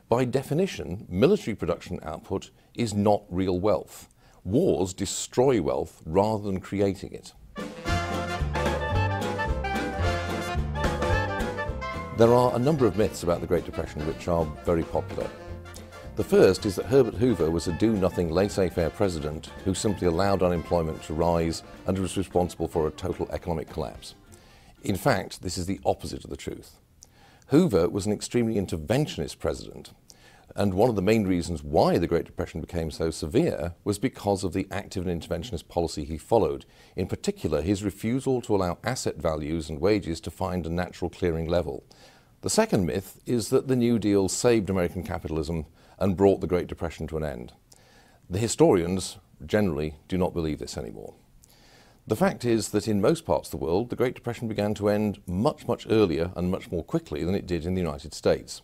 By definition, military production output is not real wealth. Wars destroy wealth rather than creating it. There are a number of myths about the Great Depression which are very popular. The first is that Herbert Hoover was a do-nothing laissez-faire president who simply allowed unemployment to rise and was responsible for a total economic collapse. In fact, this is the opposite of the truth. Hoover was an extremely interventionist president, and one of the main reasons why the Great Depression became so severe was because of the active and interventionist policy he followed. In particular, his refusal to allow asset values and wages to find a natural clearing level. The second myth is that the New Deal saved American capitalism and brought the Great Depression to an end. The historians generally do not believe this anymore. The fact is that in most parts of the world, the Great Depression began to end much, much earlier and much more quickly than it did in the United States.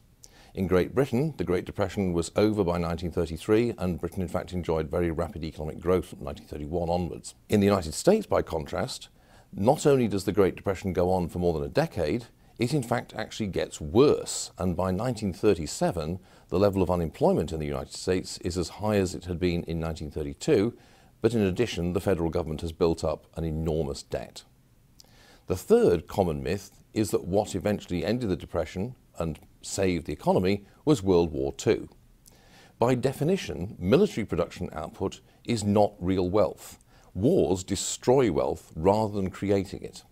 In Great Britain, the Great Depression was over by 1933, and Britain in fact enjoyed very rapid economic growth from 1931 onwards. In the United States, by contrast, not only does the Great Depression go on for more than a decade, it in fact actually gets worse, and by 1937 the level of unemployment in the United States is as high as it had been in 1932, but in addition the federal government has built up an enormous debt. The third common myth is that what eventually ended the Depression and saved the economy was World War II. By definition, military production output is not real wealth. Wars destroy wealth rather than creating it.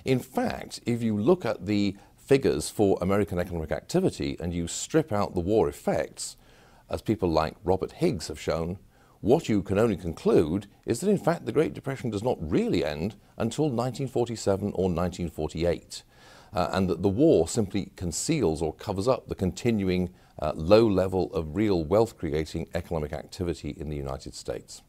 In fact, if you look at the figures for American economic activity and you strip out the war effects, as people like Robert Higgs have shown, what you can only conclude is that in fact the Great Depression does not really end until 1947 or 1948, and that the war simply conceals or covers up the continuing low level of real wealth creating economic activity in the United States.